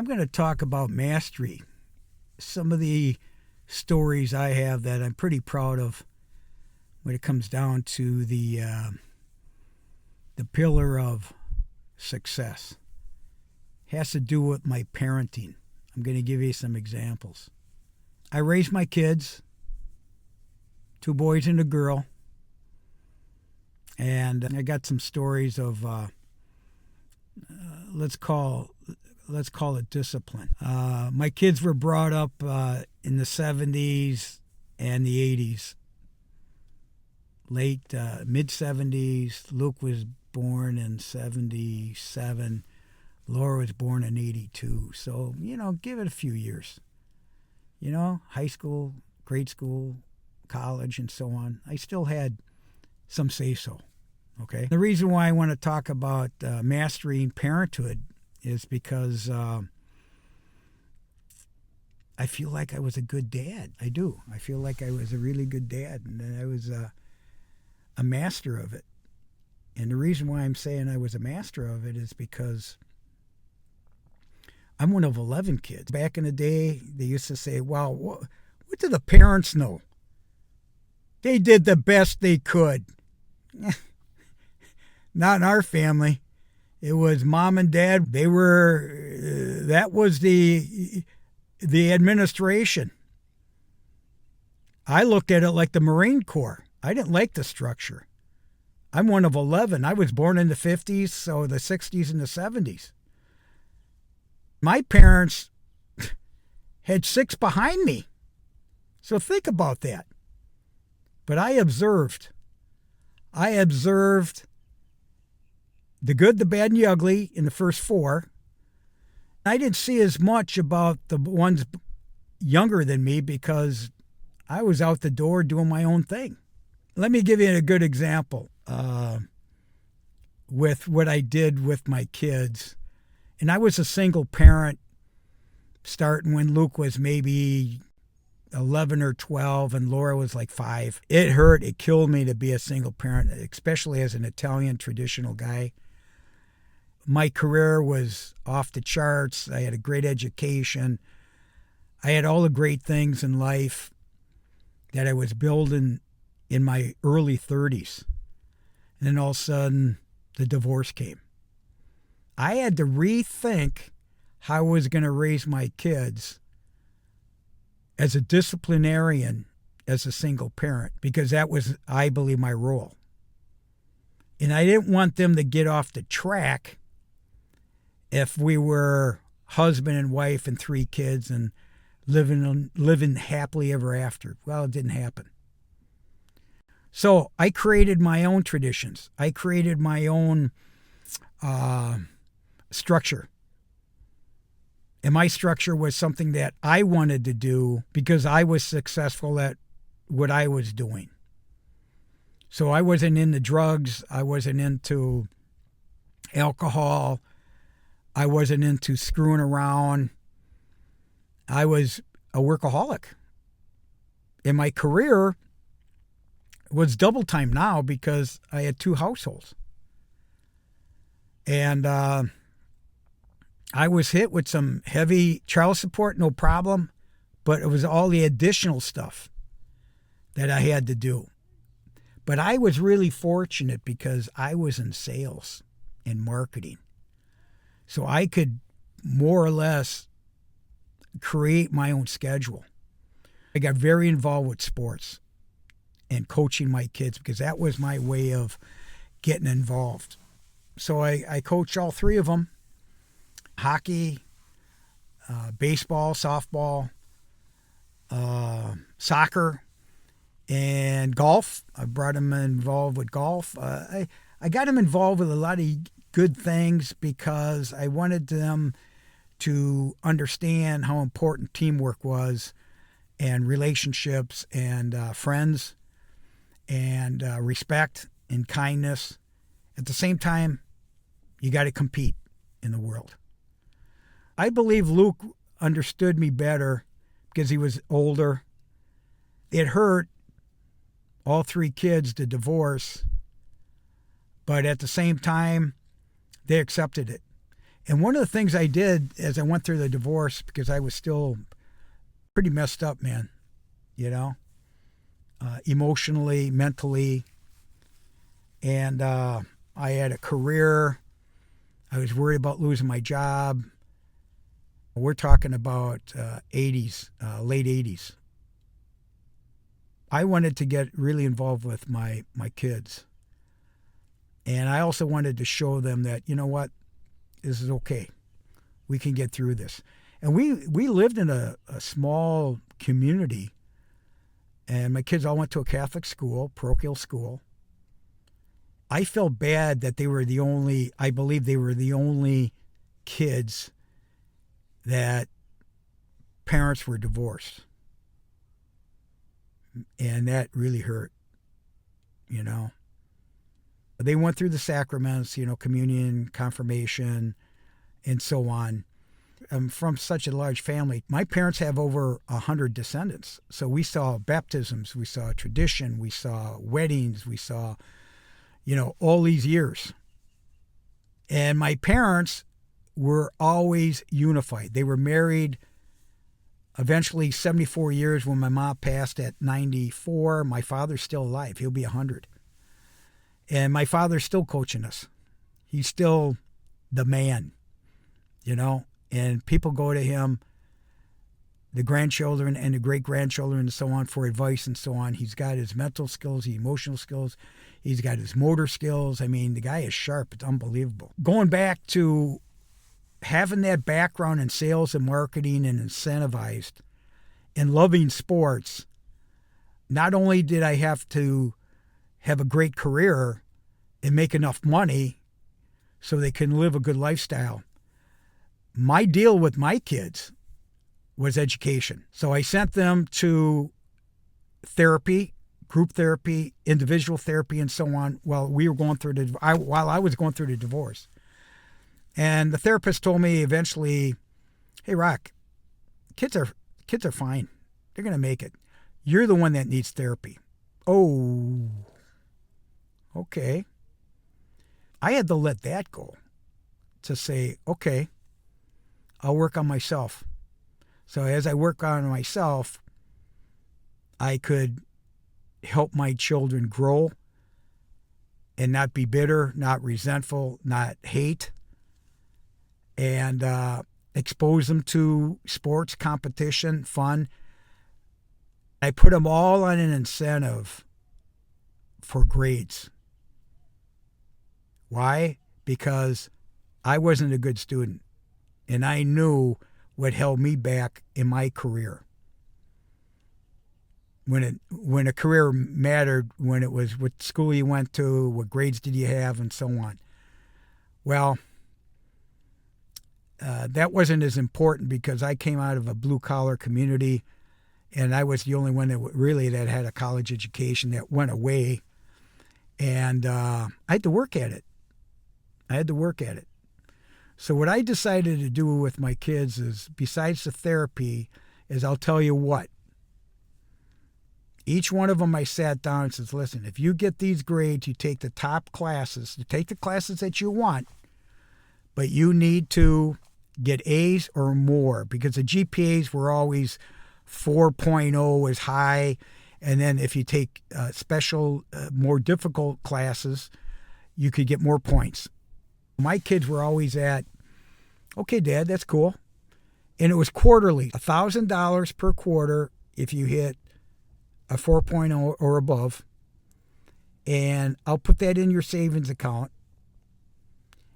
I'm going to talk about mastery. Some of the stories I have that I'm pretty proud of when it comes down to the pillar of success. Has to do with my parenting. I'm going to give you some examples. I raised my kids, 2 boys and a girl, and I got some stories of let's call it discipline. My kids were brought up in the 70s and the 80s, late mid-70s. Luke was born in 77. Laura was born in 82. So, give it a few years. High school, grade school, college, and so on. I still had some say-so, okay? The reason why I want to talk about mastering parenthood is because I feel like I was a good dad. I do. I feel like I was a really good dad, and I was a master of it. And the reason why I'm saying I was a master of it is because I'm one of 11 kids. Back in the day, they used to say, well, what do the parents know? They did the best they could. Not in our family. It was mom and dad. That was the administration. I looked at it like the Marine Corps. I didn't like the structure. I'm one of 11. I was born in the 50s, so the 60s and the 70s. My parents had 6 behind me. So think about that. But I observed the good, the bad, and the ugly in the first 4. I didn't see as much about the ones younger than me because I was out the door doing my own thing. Let me give you a good example with what I did with my kids. And I was a single parent starting when Luke was maybe 11 or 12 and Laura was like 5. It hurt. It killed me to be a single parent, especially as an Italian traditional guy. My career was off the charts. I had a great education. I had all the great things in life that I was building in my early 30s. And then all of a sudden, the divorce came. I had to rethink how I was going to raise my kids as a disciplinarian, as a single parent, because that was, I believe, my role. And I didn't want them to get off the track if we were husband and wife and 3 kids and living happily ever after. Well, it didn't happen. So I created my own traditions. I created my own structure. And my structure was something that I wanted to do because I was successful at what I was doing. So I wasn't into drugs. I wasn't into alcohol. I wasn't into screwing around. I was a workaholic. And my career was double time now because I had 2 households. And I was hit with some heavy child support, no problem, but it was all the additional stuff that I had to do. But I was really fortunate because I was in sales and marketing. So I could more or less create my own schedule. I got very involved with sports and coaching my kids because that was my way of getting involved. So I coached all 3 of them. Hockey, baseball, softball, soccer, and golf. I brought them involved with golf. I got them involved with a lot of good things because I wanted them to understand how important teamwork was and relationships and friends and respect and kindness. At the same time, you got to compete in the world. I believe Luke understood me better because he was older. It hurt all 3 kids to divorce, but at the same time, they accepted it. And one of the things I did as I went through the divorce, because I was still pretty messed up, man, you know, emotionally, mentally. And I had a career. I was worried about losing my job. We're talking about 80s, late 80s. I wanted to get really involved with my kids. And I also wanted to show them that, you know what, this is okay. We can get through this. And we lived in a small community. And my kids all went to a Catholic school, parochial school. I felt bad that I believe they were the only kids that parents were divorced. And that really hurt, you know. They went through the sacraments, you know, communion, confirmation, and so on. I'm from such a large family. My parents have over 100 descendants. So we saw baptisms, we saw tradition, we saw weddings, we saw, you know, all these years. And my parents were always unified. They were married eventually 74 years. When my mom passed at 94. My father's still alive. He'll be 100. And my father's still coaching us. He's still the man, you know. And people go to him, the grandchildren and the great-grandchildren and so on, for advice and so on. He's got his mental skills, his emotional skills. He's got his motor skills. I mean, the guy is sharp. It's unbelievable. Going back to having that background in sales and marketing and incentivized and loving sports, not only did I have to have a great career and make enough money so they can live a good lifestyle, my deal with my kids was education. So I sent them to therapy, group therapy, individual therapy, and so on while I was going through the divorce. And the therapist told me eventually, "Hey, Rock, kids are fine. They're going to make it. You're the one that needs therapy." Oh, okay. I had to let that go to say, okay, I'll work on myself. So as I work on myself, I could help my children grow and not be bitter, not resentful, not hate, and expose them to sports, competition, fun. I put them all on an incentive for grades. Why? Because I wasn't a good student, and I knew what held me back in my career. When a career mattered, when it was what school you went to, what grades did you have, and so on. Well, that wasn't as important because I came out of a blue-collar community, and I was the only one that had a college education that went away. And I had to work at it. So what I decided to do with my kids is, besides the therapy, is I'll tell you what. Each one of them I sat down and says, listen, if you get these grades, you take the top classes, you take the classes that you want, but you need to get A's or more, because the GPAs were always 4.0 is high. And then if you take special, more difficult classes, you could get more points. My kids were always at, okay, Dad, that's cool. And it was quarterly, $1,000 per quarter if you hit a 4.0 or above. And I'll put that in your savings account.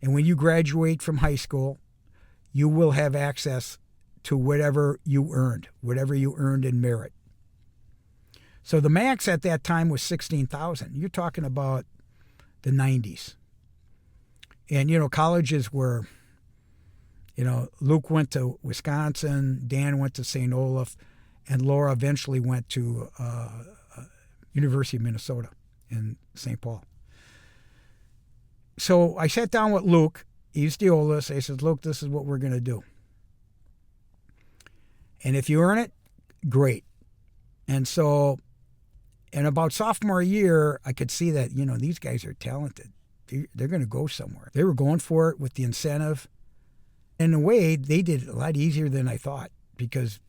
And when you graduate from high school, you will have access to whatever you earned in merit. So the max at that time was $16,000. You're talking about the 90s. And, colleges were, Luke went to Wisconsin, Dan went to St. Olaf, and Laura eventually went to University of Minnesota in St. Paul. So I sat down with Luke. He's the oldest. I said, Luke, this is what we're going to do. And if you earn it, great. And so in about sophomore year, I could see that, these guys are talented. They're going to go somewhere. They were going for it with the incentive. In a way, they did it a lot easier than I thought because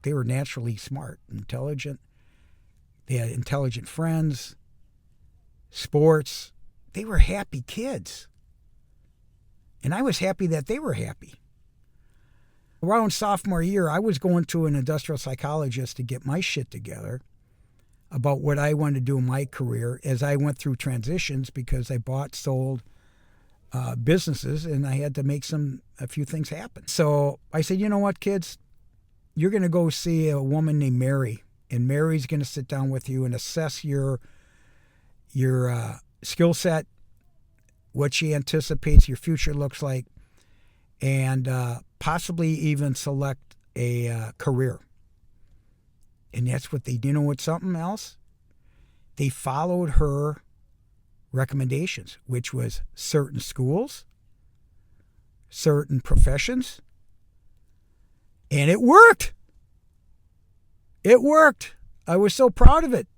they were naturally smart, intelligent. They had intelligent friends, sports. They were happy kids. And I was happy that they were happy. Around sophomore year, I was going to an industrial psychologist to get my shit together about what I wanted to do in my career as I went through transitions because I bought, sold businesses, and I had to make a few things happen. So I said, you know what, kids? You're going to go see a woman named Mary, and Mary's going to sit down with you and assess your skill set, what she anticipates your future looks like, and possibly even select a career. And that's what they did. You know what's something else? They followed her recommendations, which was certain schools, certain professions, and it worked. It worked. I was so proud of it,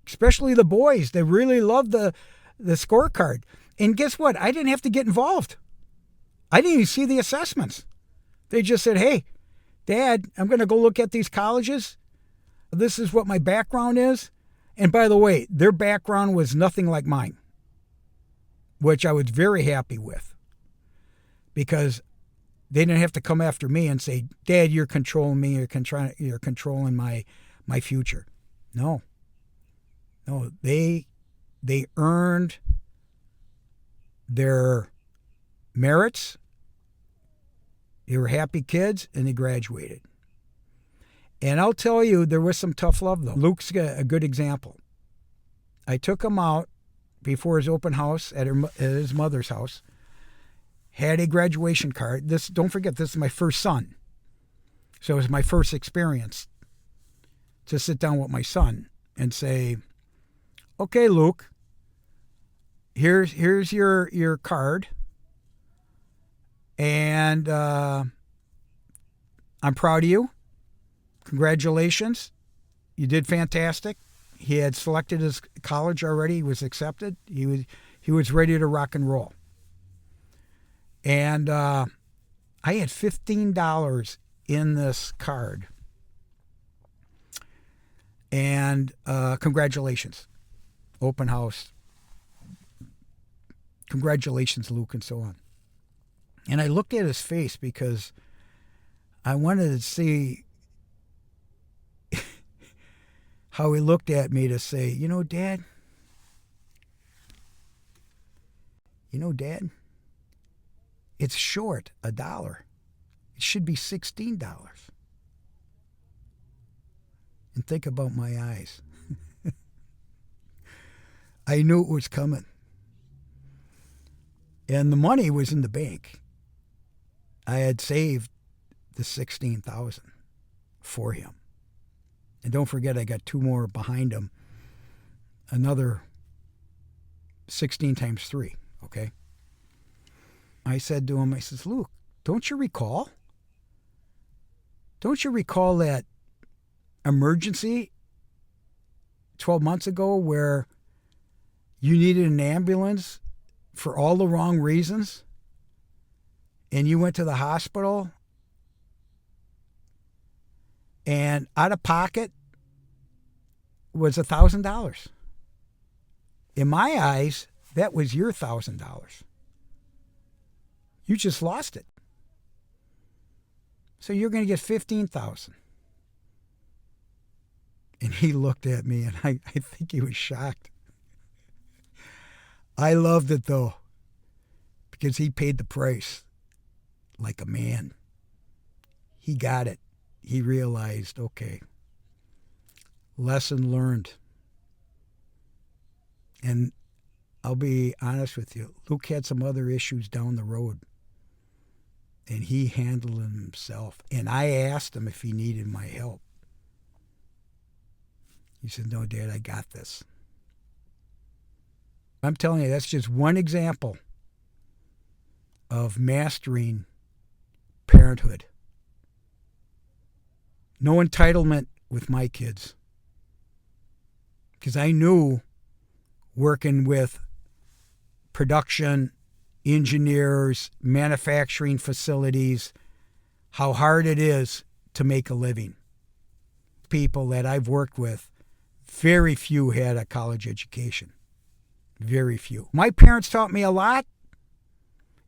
especially the boys. They really loved the scorecard. And guess what? I didn't have to get involved. I didn't even see the assessments. They just said, hey, Dad, I'm going to go look at these colleges. This is what my background is. And by the way, their background was nothing like mine, which I was very happy with because they didn't have to come after me and say, Dad, you're controlling me, you're controlling my future. No, they earned their merits. They were happy kids, and they graduated. And I'll tell you, there was some tough love, though. Luke's a good example. I took him out before his open house at his mother's house, had a graduation card. Don't forget, this is my first son. So it was my first experience to sit down with my son and say, okay, Luke, here's your card. And I'm proud of you. Congratulations. You did fantastic. He had selected his college already. He was accepted. He was ready to rock and roll. And I had $15 in this card. And congratulations. Open house. Congratulations, Luke, and so on. And I looked at his face because I wanted to see how he looked at me to say, you know, Dad, it's short $1. It should be $16. And think about my eyes. I knew it was coming. And the money was in the bank. I had saved the $16,000 for him. And don't forget, I got two more behind him. Another 16 times 3, okay? I said to him, I says, Luke, don't you recall? Don't you recall that emergency 12 months ago where you needed an ambulance for all the wrong reasons? And you went to the hospital and out of pocket was $1,000. In my eyes, that was your $1,000. You just lost it. So you're going to get $15,000. And he looked at me, and I think he was shocked. I loved it, though, because he paid the price like a man. He got it. He realized, okay, lesson learned. And I'll be honest with you, Luke had some other issues down the road, and he handled them himself. And I asked him if he needed my help. He said, no, Dad, I got this. I'm telling you, that's just one example of mastering parenthood. No entitlement with my kids. Because I knew working with production engineers, manufacturing facilities, how hard it is to make a living. People that I've worked with, very few had a college education. Very few. My parents taught me a lot,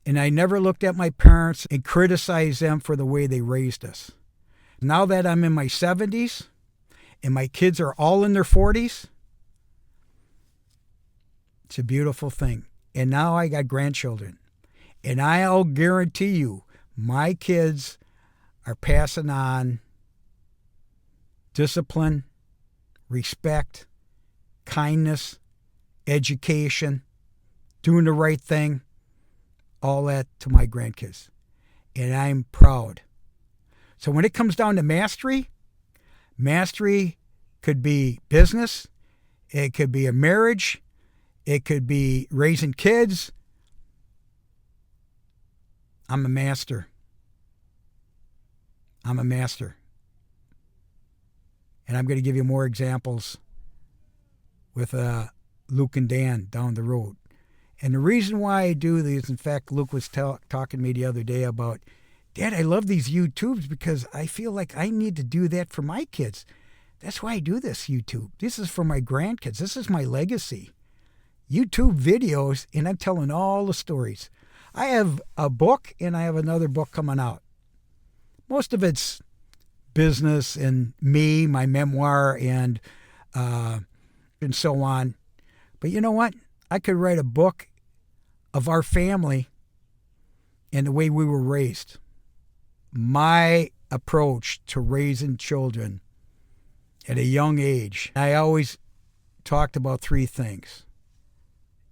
and I never looked at my parents and criticized them for the way they raised us. Now that I'm in my 70s and my kids are all in their 40s, it's a beautiful thing. And now I got grandchildren. And I'll guarantee you, my kids are passing on discipline, respect, kindness, education, doing the right thing, all that to my grandkids. And I'm proud. So when it comes down to mastery could be business, it could be a marriage, it could be raising kids. I'm a master. I'm a master. And I'm going to give you more examples with Luke and Dan down the road. And the reason why I do these, in fact, Luke was talking to me the other day about, Dad, I love these YouTubes because I feel like I need to do that for my kids. That's why I do this YouTube. This is for my grandkids. This is my legacy. YouTube videos, and I'm telling all the stories. I have a book, and I have another book coming out. Most of it's business and me, my memoir, and so on. But you know what? I could write a book of our family and the way we were raised. My approach to raising children at a young age. I always talked about three things.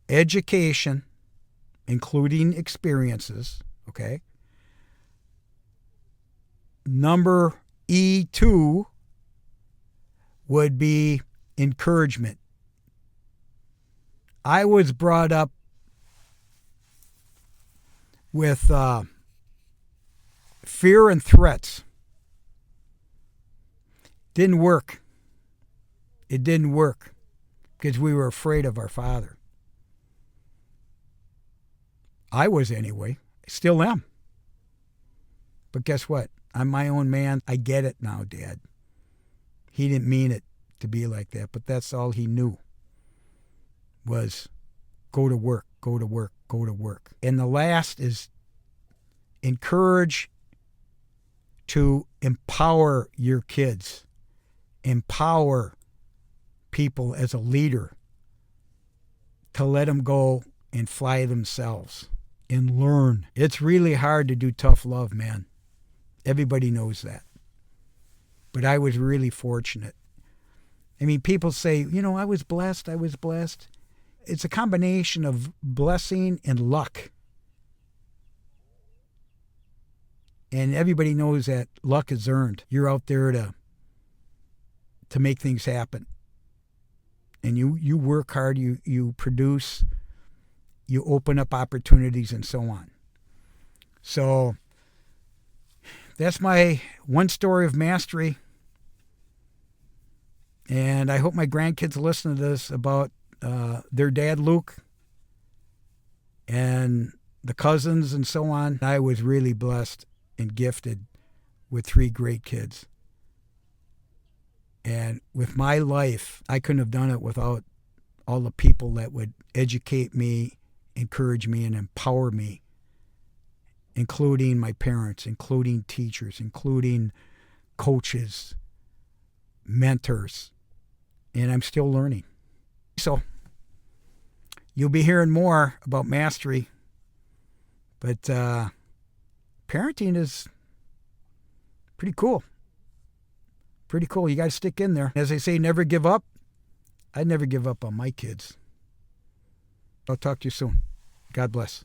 Education, including experiences, okay? Number E2 would be encouragement. I was brought up with fear and threats. Didn't work. It didn't work because we were afraid of our father. I was anyway. I still am. But guess what? I'm my own man. I get it now, Dad. He didn't mean it to be like that, but that's all he knew was go to work, go to work, go to work. And the last is encourage to empower your kids. Empower people as a leader to let them go and fly themselves and learn. It's really hard to do tough love, man. Everybody knows that. But I was really fortunate. I mean, people say, I was blessed. It's a combination of blessing and luck. And everybody knows that luck is earned. You're out there to make things happen. And you work hard, you produce, you open up opportunities and so on. So that's my one story of mastery. And I hope my grandkids listen to this about their dad, Luke, and the cousins and so on. I was really blessed and gifted with 3 great kids. And with my life, I couldn't have done it without all the people that would educate me, encourage me, and empower me, including my parents, including teachers, including coaches, mentors. And I'm still learning. So you'll be hearing more about mastery. But parenting is pretty cool. Pretty cool. You got to stick in there. As they say, never give up. I'd never give up on my kids. I'll talk to you soon. God bless.